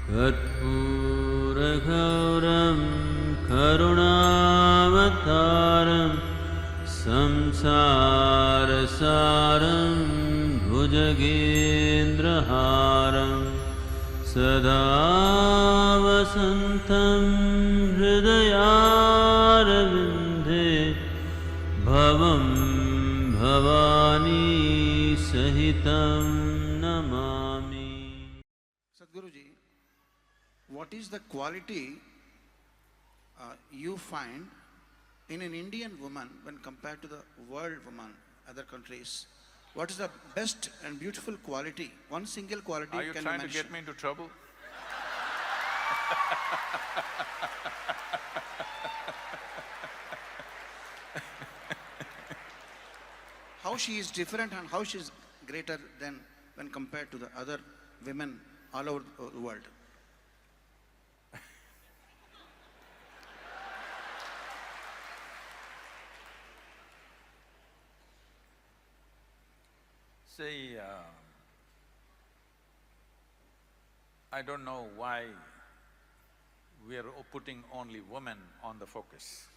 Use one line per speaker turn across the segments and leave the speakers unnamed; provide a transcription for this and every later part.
कर्पूरगौरं करुणावतारं संसारसारं भुजगेन्द्रहारं सदा वसन्तं हृदयारविन्दे भवं भवानी सहितं Namami.
Sadhguru ji, what is the quality you find in an Indian woman when compared to the world woman, other countries? What is the best and beautiful quality? One single quality
Are you
can
trying
mention?
to get me into trouble?
How she is different and how she is greater than when compared to the other women all over the world?
See, I don't know why we are putting only women on the focus.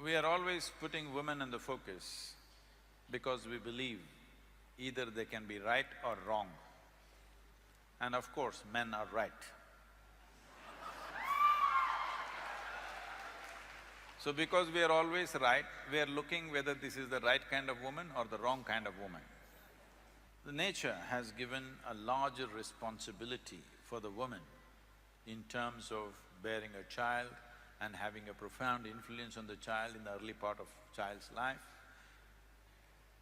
We are always putting women in the focus because we believe either they can be right or wrong. And of course, men are right. So because we are always right, we are looking whether this is the right kind of woman or the wrong kind of woman. The nature has given a larger responsibility for the woman in terms of bearing a child and having a profound influence on the child in the early part of child's life.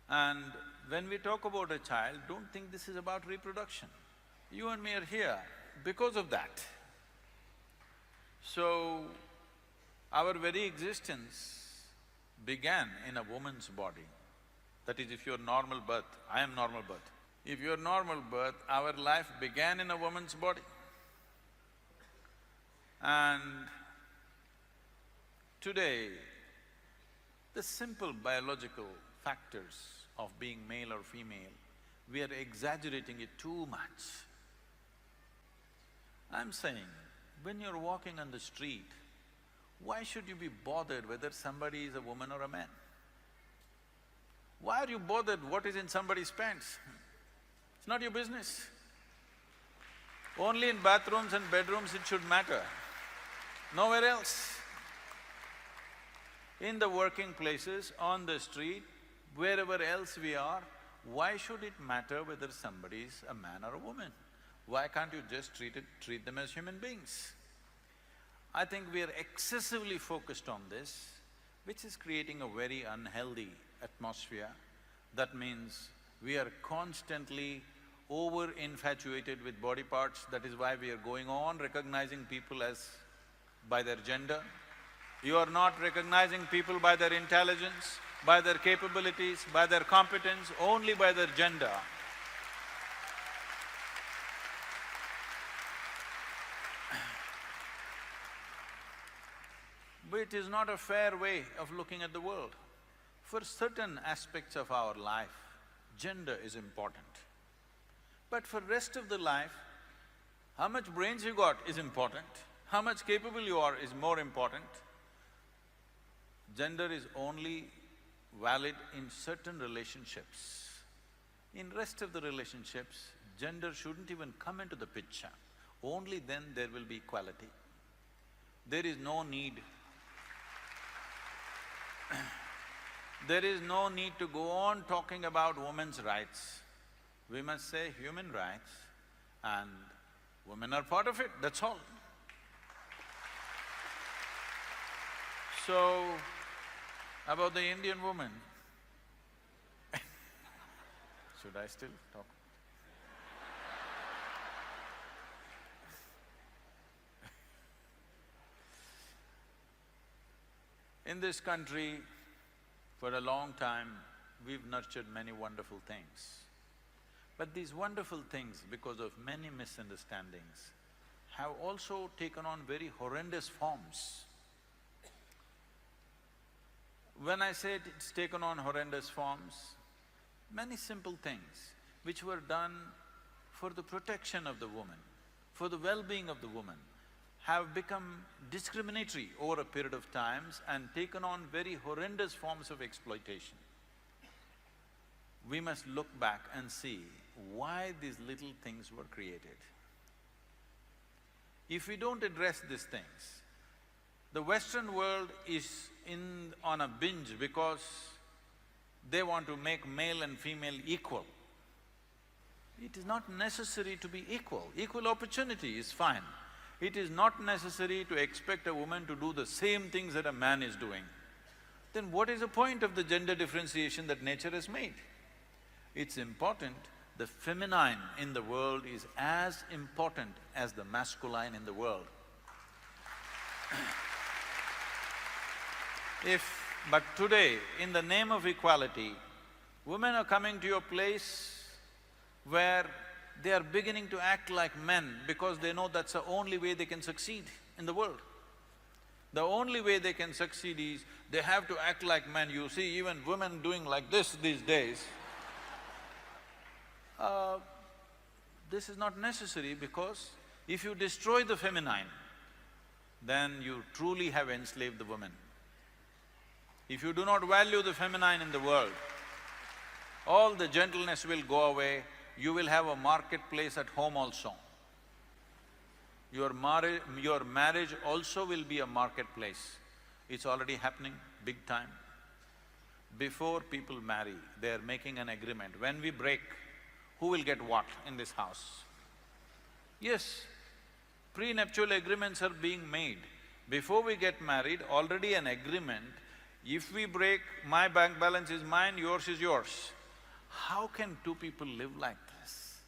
And when we talk about a child, don't think this is about reproduction. You and me are here because of that. So, our very existence began in a woman's body. That is, if you're normal birth, I am normal birth. If you're normal birth, our life began in a woman's body. And today, the simple biological factors of being male or female, we are exaggerating it too much. I'm saying, when you're walking on the street, why should you be bothered whether somebody is a woman or a man? Why are you bothered what is in somebody's pants? It's not your business. Only in bathrooms and bedrooms it should matter, nowhere else. In the working places, on the street, wherever else we are, why should it matter whether somebody is a man or a woman? Why can't you just treat them as human beings? I think we are excessively focused on this, which is creating a very unhealthy atmosphere. That means we are constantly over-infatuated with body parts. That is why we are going on recognizing people as… by their gender. You are not recognizing people by their intelligence, by their capabilities, by their competence, only by their gender. But it is not a fair way of looking at the world. For certain aspects of our life, gender is important. But for rest of the life, how much brains you got is important, how much capable you are is more important. Gender is only valid in certain relationships. In rest of the relationships, gender shouldn't even come into the picture. Only then there will be equality. There is no need… there is no need to go on talking about women's rights. We must say human rights and women are part of it, that's all. So, about the Indian woman, should I still talk? In this country, for a long time, we've nurtured many wonderful things. But these wonderful things, because of many misunderstandings, have also taken on very horrendous forms. When I say it's taken on horrendous forms, many simple things which were done for the protection of the woman, for the well-being of the woman have become discriminatory over a period of times and taken on very horrendous forms of exploitation. We must look back and see why these little things were created. If we don't address these things, the Western world is on a binge because they want to make male and female equal. It is not necessary to be equal. Equal opportunity is fine. It is not necessary to expect a woman to do the same things that a man is doing. Then what is the point of the gender differentiation that nature has made? It's important, the feminine in the world is as important as the masculine in the world. But today, in the name of equality, women are coming to a place where they are beginning to act like men because they know that's the only way they can succeed in the world. The only way they can succeed is they have to act like men. You see even women doing like this these days. This is not necessary because if you destroy the feminine, then you truly have enslaved the woman. If you do not value the feminine in the world, all the gentleness will go away, you will have a marketplace at home also. Your marriage also will be a marketplace. It's already happening big time. Before people marry, they are making an agreement. When we break, who will get what in this house? Yes, prenuptial agreements are being made. Before we get married, already an agreement, if we break, my bank balance is mine, yours is yours. How can two people live like this?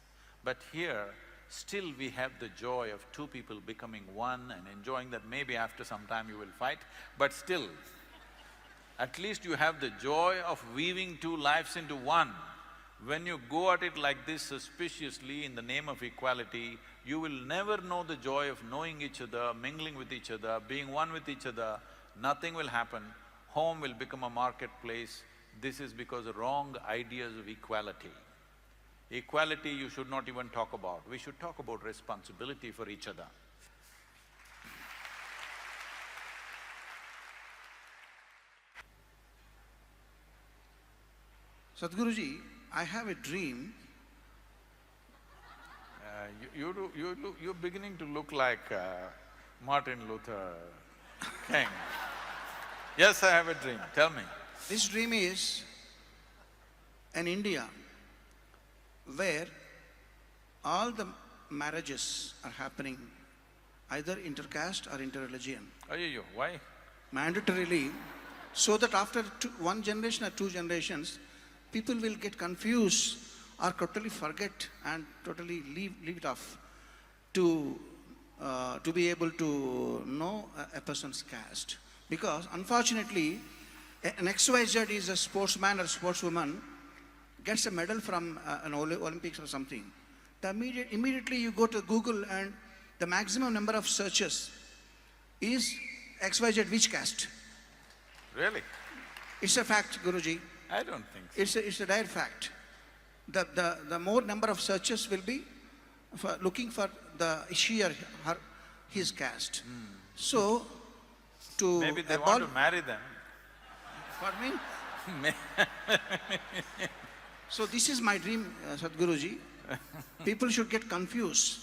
But here, still we have the joy of two people becoming one and enjoying that. Maybe after some time you will fight, but still, at least you have the joy of weaving two lives into one. When you go at it like this suspiciously in the name of equality, you will never know the joy of knowing each other, mingling with each other, being one with each other. Nothing will happen. Home will become a marketplace. This is because of wrong ideas of equality. Equality you should not even talk about. We should talk about responsibility for each other.
Sadhguruji, I have a dream.
You're beginning to look like Martin Luther King. Yes, I have a dream. Tell me.
This dream is in India, where all the marriages are happening either intercaste or interreligion.
Ayyo, why?
Mandatorily, so that after one generation or two generations, people will get confused or totally forget and totally leave it off to be able to know a person's caste. Because unfortunately, an XYZ is a sportsman or sportswoman, gets a medal from an Olympics or something. Immediately you go to Google and the maximum number of searches is XYZ which caste.
Really?
It's a fact, Guruji.
I don't think so.
It's a dire fact. The more number of searches will be for looking for she or his caste. So, to
maybe they want to marry them.
Pardon me? So this is my dream, Sadhguruji. People should get confused.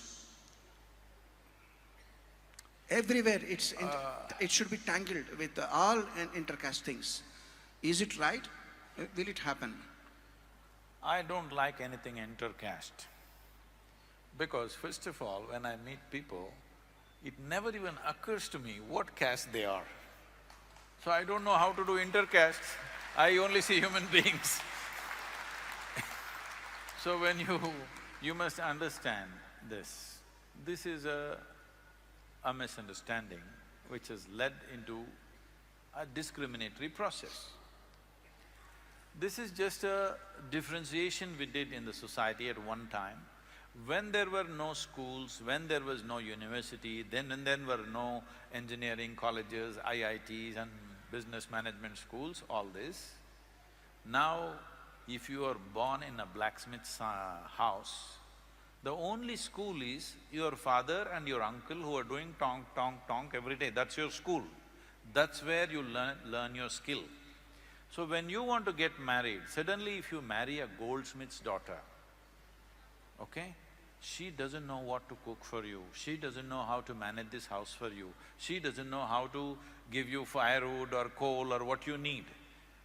Everywhere it should be tangled with all intercaste things. Is it right? Will it happen?
I don't like anything intercaste. Because first of all, when I meet people, it never even occurs to me what caste they are. So I don't know how to do intercaste, I only see human beings. So when you must understand this. This is a misunderstanding which has led into a discriminatory process. This is just a differentiation we did in the society at one time. When there were no schools, when there was no university, then were no engineering colleges, IITs and business management schools, all this. Now, if you are born in a blacksmith's house, The only school is your father and your uncle who are doing tonk, tonk, tonk every day, that's your school. That's where you learn your skill. So when you want to get married, suddenly if you marry a goldsmith's daughter, okay? She doesn't know what to cook for you, she doesn't know how to manage this house for you, she doesn't know how to give you firewood or coal or what you need.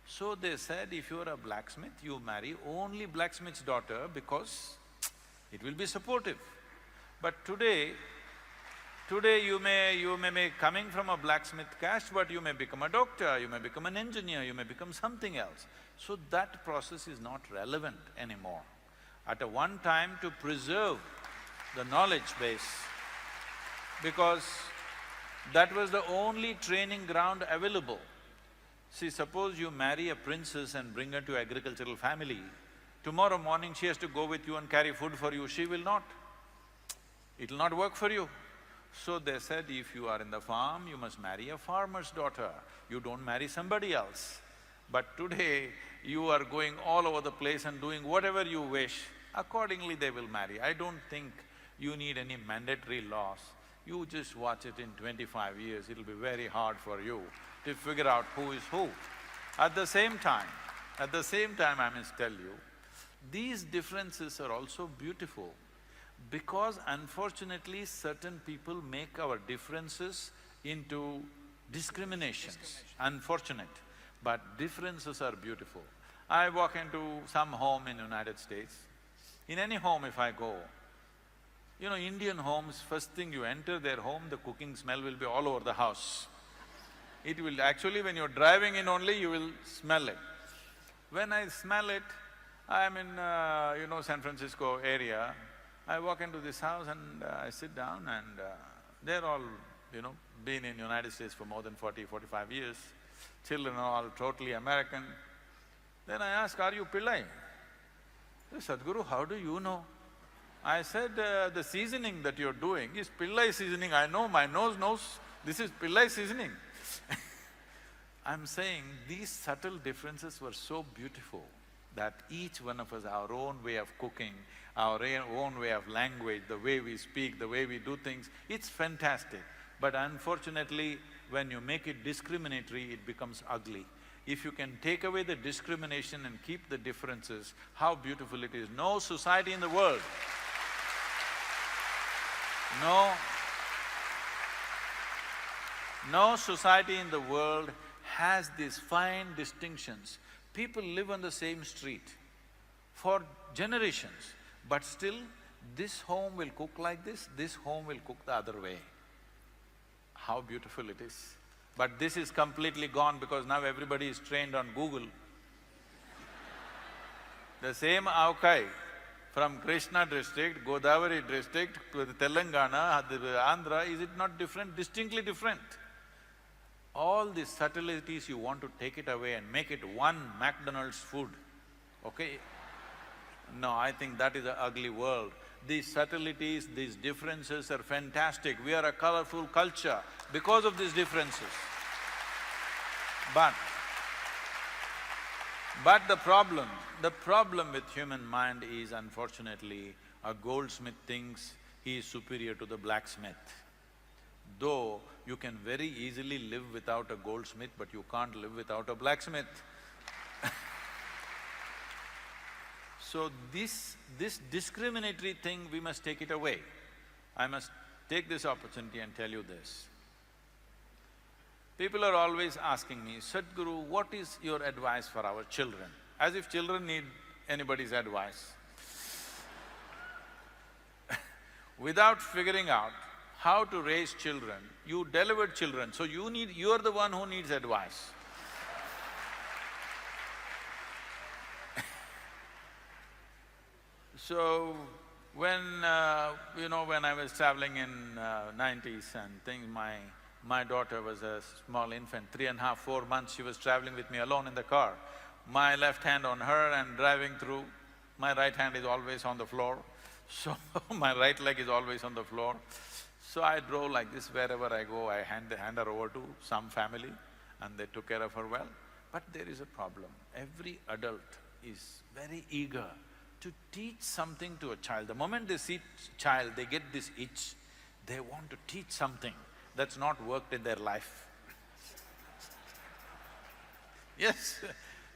So they said, if you're a blacksmith, you marry only blacksmith's daughter because it will be supportive. But today you may be coming from a blacksmith caste, but you may become a doctor, you may become an engineer, you may become something else. So that process is not relevant anymore. At a one time to preserve the knowledge base, because that was the only training ground available. See, suppose you marry a princess and bring her to agricultural family, tomorrow morning she has to go with you and carry food for you, she will not. It'll not work for you. So they said, if you are in the farm, you must marry a farmer's daughter, you don't marry somebody else. But today, you are going all over the place and doing whatever you wish, accordingly they will marry. I don't think you need any mandatory laws. You just watch it in 25 years, it'll be very hard for you to figure out who is who. At the same time, I must tell you, these differences are also beautiful because unfortunately certain people make our differences into discriminations. Unfortunate, but differences are beautiful. I walk into some home in United States, in any home if I go, you know, Indian homes, first thing you enter their home, the cooking smell will be all over the house. It will… actually when you're driving in only, you will smell it. When I smell it, I'm in, San Francisco area, I walk into this house and I sit down and they're all, been in United States for more than 40–45 years, children are all totally American. Then I ask, are you Pillai? They say, Sadhguru, how do you know? I said, the seasoning that you're doing is Pillai seasoning, I know, my nose knows this is Pillai seasoning. I'm saying these subtle differences were so beautiful that each one of us, our own way of cooking, our own way of language, the way we speak, the way we do things, it's fantastic. But unfortunately, when you make it discriminatory, it becomes ugly. If you can take away the discrimination and keep the differences, how beautiful it is. No society in the world, no society in the world has these fine distinctions. People live on the same street for generations, but still this home will cook like this home will cook the other way. How beautiful it is. But this is completely gone because now everybody is trained on Google. The same avkai from Krishna district, Godavari district, to the Telangana, the Andhra, is it not different? Distinctly different. All these subtleties you want to take it away and make it one McDonald's food, okay? No, I think that is an ugly world. These subtleties, these differences are fantastic. We are a colorful culture because of these differences. But the problem with human mind is unfortunately, a goldsmith thinks he is superior to the blacksmith. Though you can very easily live without a goldsmith, but you can't live without a blacksmith. So this discriminatory thing, we must take it away. I must take this opportunity and tell you this. People are always asking me, Sadhguru, what is your advice for our children? As if children need anybody's advice. Without figuring out how to raise children, you delivered children, so you're the one who needs advice. So, when I was traveling in 90s and things, my daughter was a small infant, 3.5, 4 months, she was traveling with me alone in the car. My left hand on her and driving through, my right hand is always on the floor, so my right leg is always on the floor. So I drove like this, wherever I go, I hand her over to some family and they took care of her well. But there is a problem. Every adult is very eager to teach something to a child. The moment they see child, they get this itch, they want to teach something that's not worked in their life. Yes,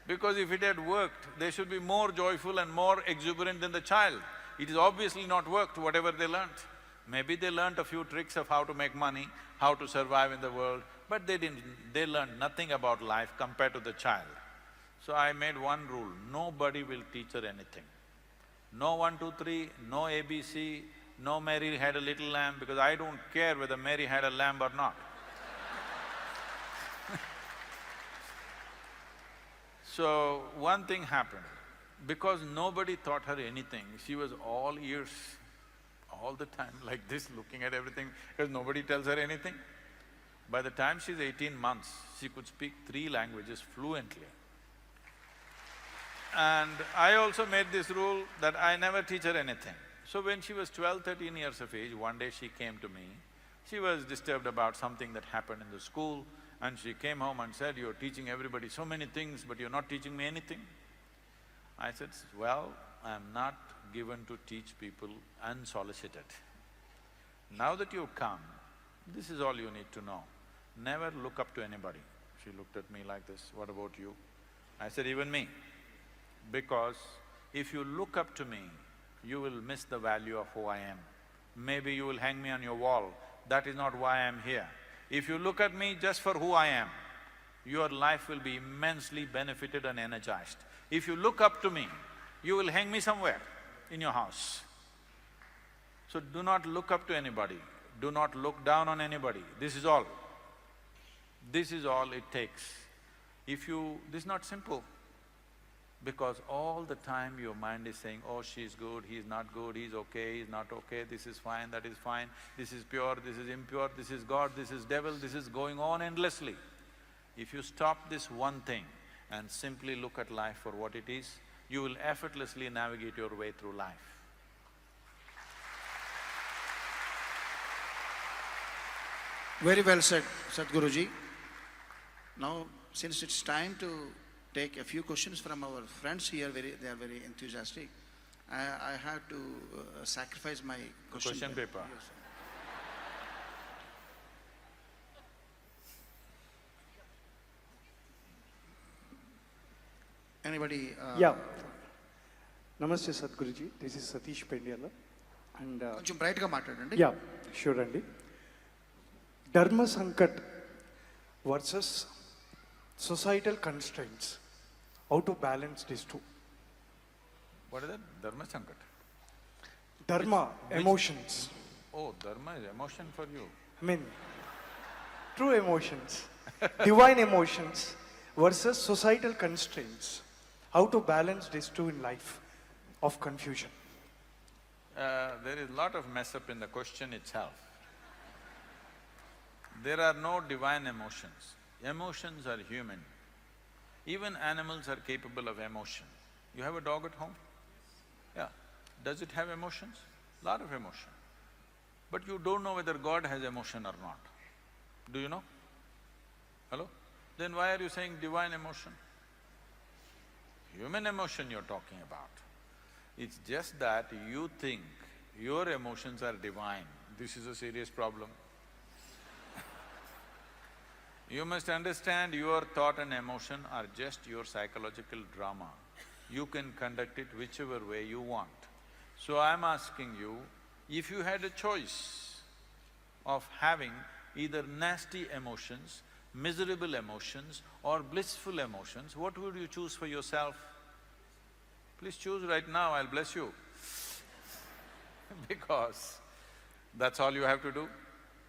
because if it had worked, they should be more joyful and more exuberant than the child. It is obviously not worked, whatever they learnt. Maybe they learnt a few tricks of how to make money, how to survive in the world, but they learned nothing about life compared to the child. So I made one rule, nobody will teach her anything. No 1, 2, 3, no ABC, no Mary had a little lamb, because I don't care whether Mary had a lamb or not. So, one thing happened, because nobody taught her anything, she was all ears, all the time like this, looking at everything, because nobody tells her anything. By the time she's 18 months, she could speak 3 languages fluently. And I also made this rule that I never teach her anything. So when she was 12, 13 years of age, one day she came to me. She was disturbed about something that happened in the school, and she came home and said, "You're teaching everybody so many things, but you're not teaching me anything." I said, "Well, I'm not given to teach people unsolicited. Now that you've come, this is all you need to know. Never look up to anybody." She looked at me like this, "What about you?" I said, "Even me. Because if you look up to me, you will miss the value of who I am. Maybe you will hang me on your wall, that is not why I am here. If you look at me just for who I am, your life will be immensely benefited and energized. If you look up to me, you will hang me somewhere in your house. So do not look up to anybody, do not look down on anybody, this is all. This is all it takes. This is not simple. Because all the time your mind is saying, oh, she's good, he's not good, he's okay, he's not okay, this is fine, that is fine, this is pure, this is impure, this is God, this is devil, this is going on endlessly. If you stop this one thing and simply look at life for what it is, you will effortlessly navigate your way through life.
Very well said, Sadhguruji. Now, since it's time to take a few questions from our friends here, they are very enthusiastic. I have to sacrifice my question
paper.
Yes. Anybody?
Yeah. Namaste Sadhguruji, this is Satish Pendiala. And
కొంచెం బ్రైట్గా మాట్లాడండి.
yeah, sure అండి. Dharma Sankat versus societal constraints. How to balance these two?
What is that? Dharma Sankat?
Dharma, emotions.
Oh, dharma is emotion for you.
I mean, true emotions, divine emotions versus societal constraints. How to balance these two in life of confusion?
There is a lot of mess up in the question itself. There are no divine emotions. Emotions are human. Even animals are capable of emotion. You have a dog at home? Yeah. Does it have emotions? Lot of emotion. But you don't know whether God has emotion or not. Do you know? Hello? Then why are you saying divine emotion? Human emotion you're talking about. It's just that you think your emotions are divine. This is a serious problem. You must understand your thought and emotion are just your psychological drama. You can conduct it whichever way you want. So I'm asking you, if you had a choice of having either nasty emotions, miserable emotions or blissful emotions, what would you choose for yourself? Please choose right now, I'll bless you. Because that's all you have to do.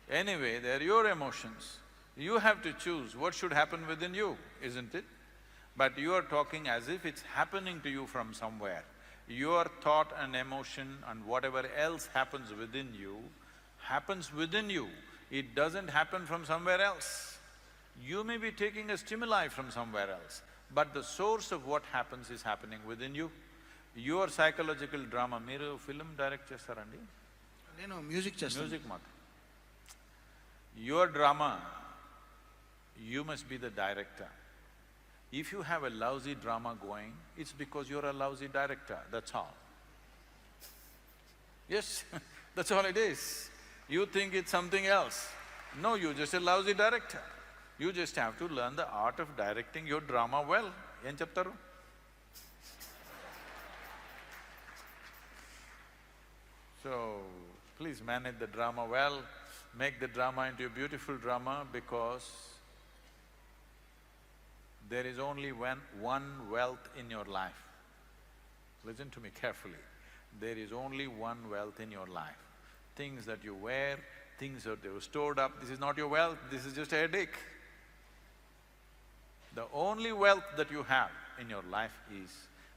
Anyway, they're your emotions. You have to choose what should happen within you, isn't it? But you are talking as if it's happening to you from somewhere. Your thought and emotion and whatever else happens within you, happens within you. It doesn't happen from somewhere else. You may be taking a stimuli from somewhere else, but the source of what happens is happening within you. Your psychological drama, మీరు film direct చేస్తారండి?
నేను music చేస్తాను.
Music mat. Your drama, you must be the director. If you have a lousy drama going, it's because you're a lousy director, that's all. Yes, that's all it is. You think it's something else. No, you're just a lousy director. You just have to learn the art of directing your drama well. Em cheptaru? So, please manage the drama well, make the drama into a beautiful drama, because there is only one wealth in your life. Listen to me carefully. There is only one wealth in your life. Things that you wear, things that you stored up, this is not your wealth, this is just a headache. The only wealth that you have in your life is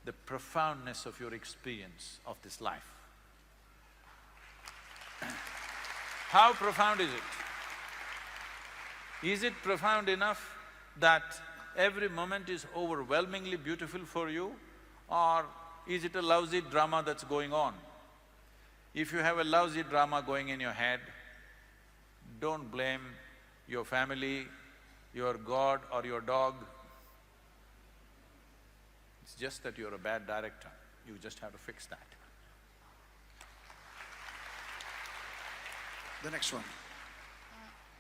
the profoundness of your experience of this life. How profound is it? Is it profound enough that every moment is overwhelmingly beautiful for you, or is it a lousy drama that's going on? If you have a lousy drama going in your head, don't blame your family, your God or your dog. It's just that you're a bad director. You just have to fix that.
The next one.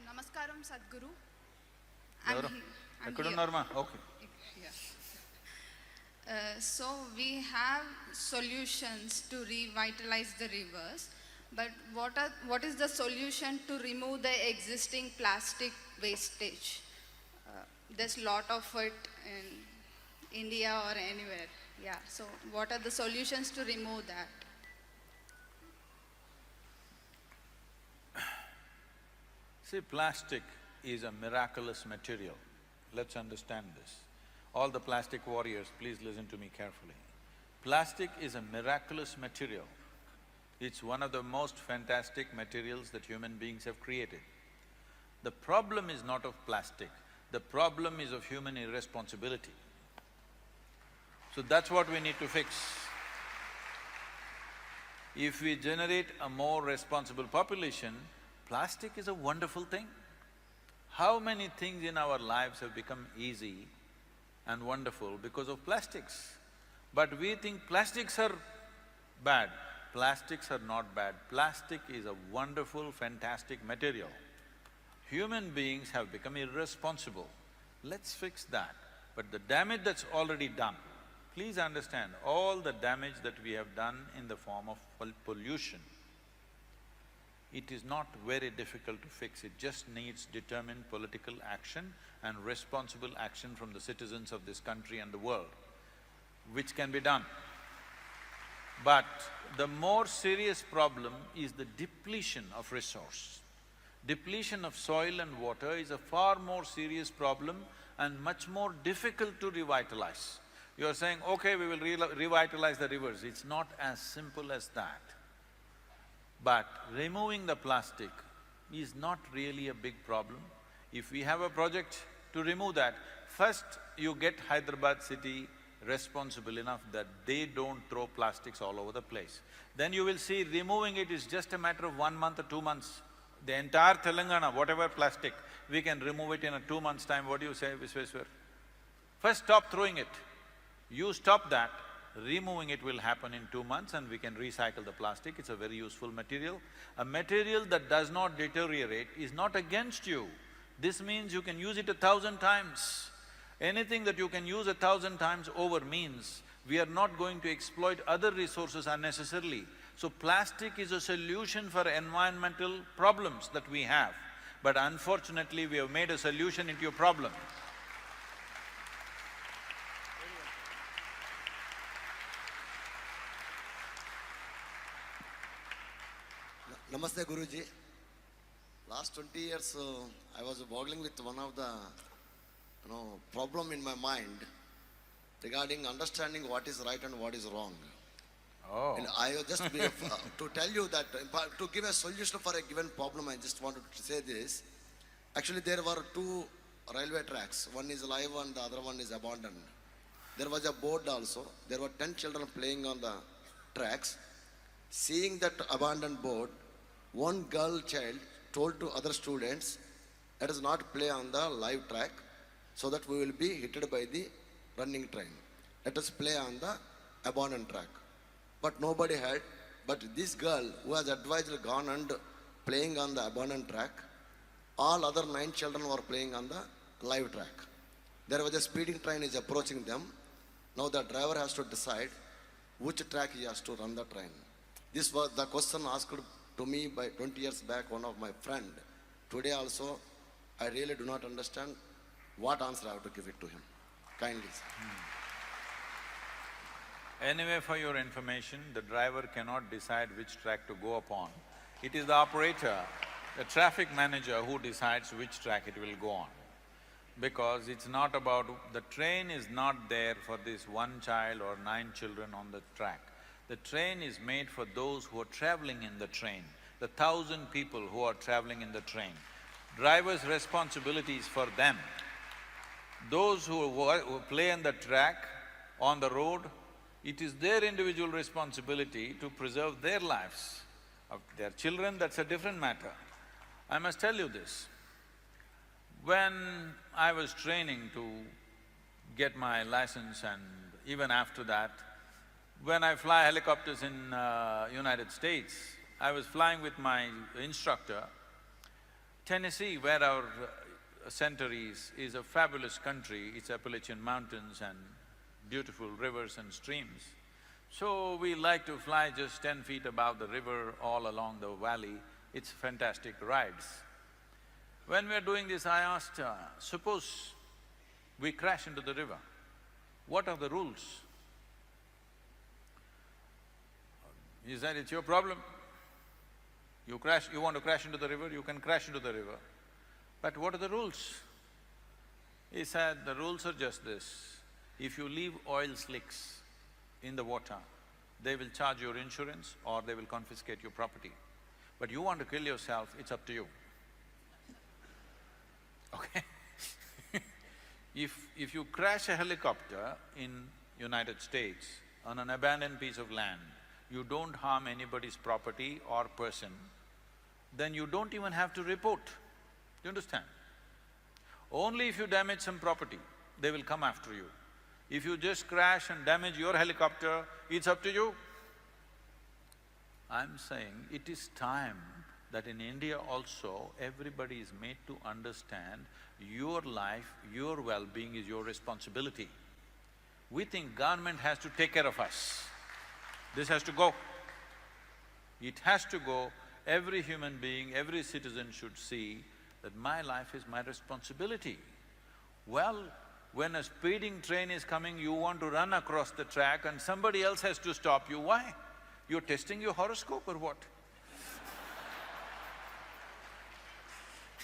Namaskaram, Sadhguru.
ఎవరు? ఎక్కడున్నారమ్మా? Okay.
So we have solutions to revitalize the rivers, but what is the solution to remove the existing plastic wastage? There's lot of it in India or anywhere. Yeah, so what are the solutions to remove that?
See, plastic is a miraculous material. Let's understand this. All the plastic warriors, please listen to me carefully. Plastic is a miraculous material. It's one of the most fantastic materials that human beings have created. The problem is not of plastic, the problem is of human irresponsibility. So that's what we need to fix. If we generate a more responsible population, plastic is a wonderful thing. How many things in our lives have become easy and wonderful because of plastics? But we think plastics are bad. Plastics are not bad. Plastic is a wonderful, fantastic material. Human beings have become irresponsible. Let's fix that. But the damage that's already done, please understand, all the damage that we have done in the form of pollution, it is not very difficult to fix. It just needs determined political action and responsible action from the citizens of this country and the world, which can be done. But the more serious problem is the depletion of resource. Depletion of soil and water is a far more serious problem and much more difficult to revitalize. You're saying, okay, we will revitalize the rivers. It's not as simple as that. But removing the plastic is not really a big problem. If we have a project to remove that, first you get Hyderabad city responsible enough that they don't throw plastics all over the place. Then you will see removing it is just a matter of 1 month or 2 months. The entire Telangana, whatever plastic, we can remove it in a 2 months' time. What do you say, Visweswar? First stop throwing it. You stop that, removing it will happen in 2 months and we can recycle the plastic. It's a very useful material. A material that does not deteriorate is not against you. This means you can use it 1,000 times. Anything that you can use 1,000 times over means we are not going to exploit other resources unnecessarily. So plastic is a solution for environmental problems that we have. But unfortunately, we have made a solution into a problem.
Namaste Guruji. Last 20 years I was boggling with one of the problem in my mind regarding understanding what is right and what is wrong.
Oh.
And I just to tell you that to give a solution for a given problem, I just wanted to say this. Actually, there were 2 railway tracks. One is live and the other one is abandoned. There was a board also. There were 10 children playing on the tracks. Seeing that abandoned board, one girl child told to other students, let us not play on the live track so that we will be hit by the running train. Let us play on the abandoned track. But nobody had But this girl who has advised gone and playing on the abandoned track, all other 9 children were playing on the live track. There was a speeding train is approaching them. Now the driver has to decide which track he has to run the train. This was the question asked to me by 20 years back one of my friend. Today also, I really do not understand what answer I have to give it to him. Kindly, sir.
Anyway, for your information, the driver cannot decide which track to go upon. It is the operator, the traffic manager who decides which track it will go on. Because it's not about… the train is not there for this one child or 9 children on the track. The train is made for those who are traveling in the train, the 1,000 people who are traveling in the train. Driver's responsibility is for them. Those who play on the track, on the road, it is their individual responsibility to preserve their lives. Of their children, that's a different matter. I must tell you this. When I was training to get my license and even after that, when I fly helicopters in United States, I was flying with my instructor. Tennessee, where our center is a fabulous country. It's Appalachian Mountains and beautiful rivers and streams. So we like to fly just 10 feet above the river all along the valley. It's fantastic rides. When we are doing this, I asked, suppose we crash into the river, what are the rules? He said, it's your problem. You want to crash into the river, you can crash into the river. But what are the rules? He said, the rules are just this. If you leave oil slicks in the water, they will charge your insurance or they will confiscate your property. But you want to kill yourself, it's up to you. Okay? If you crash a helicopter in United States on an abandoned piece of land, you don't harm anybody's property or person, then you don't even have to report. Do you understand? Only if you damage some property, they will come after you. If you just crash and damage your helicopter, it's up to you. I'm saying it is time that in India also, everybody is made to understand your life, your well-being is your responsibility. We think government has to take care of us. This has to go. It has to go. Every human being, every citizen should see that my life is my responsibility. Well, when a speeding train is coming, you want to run across the track and somebody else has to stop you, why? You're testing your horoscope or what?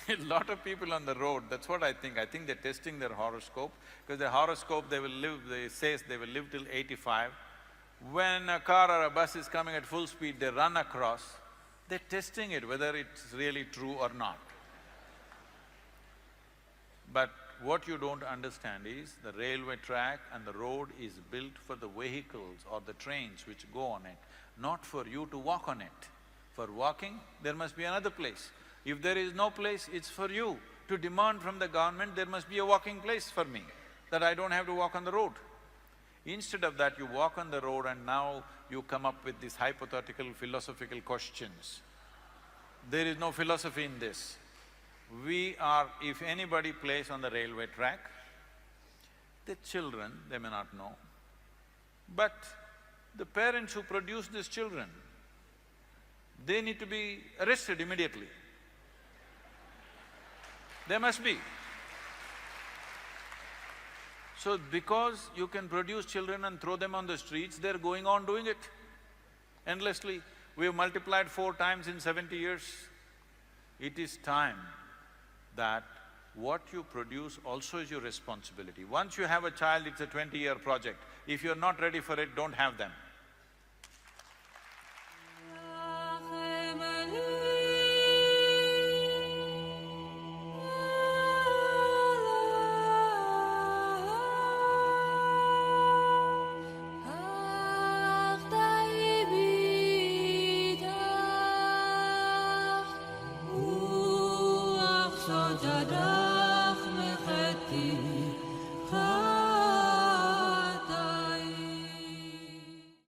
A lot of people on the road, that's what I think they're testing their horoscope, because their horoscope they says they will live till 85. When a car or a bus is coming at full speed, they run across, they're testing it whether it's really true or not. But what you don't understand is the railway track and the road is built for the vehicles or the trains which go on it, not for you to walk on it. For walking, there must be another place. If there is no place, it's for you to demand from the government, there must be a walking place for me, that I don't have to walk on the road. Instead of that, you walk on the road and now you come up with these hypothetical philosophical questions. There is no philosophy in this. If anybody plays on the railway track, the children, they may not know, but the parents who produce these children, they need to be arrested immediately. They must be. So because you can produce children and throw them on the streets, they're going on doing it endlessly. We have multiplied 4 times in 70 years. It is time that what you produce also is your responsibility. Once you have a child, it's a 20-year project. If you're not ready for it, don't have them.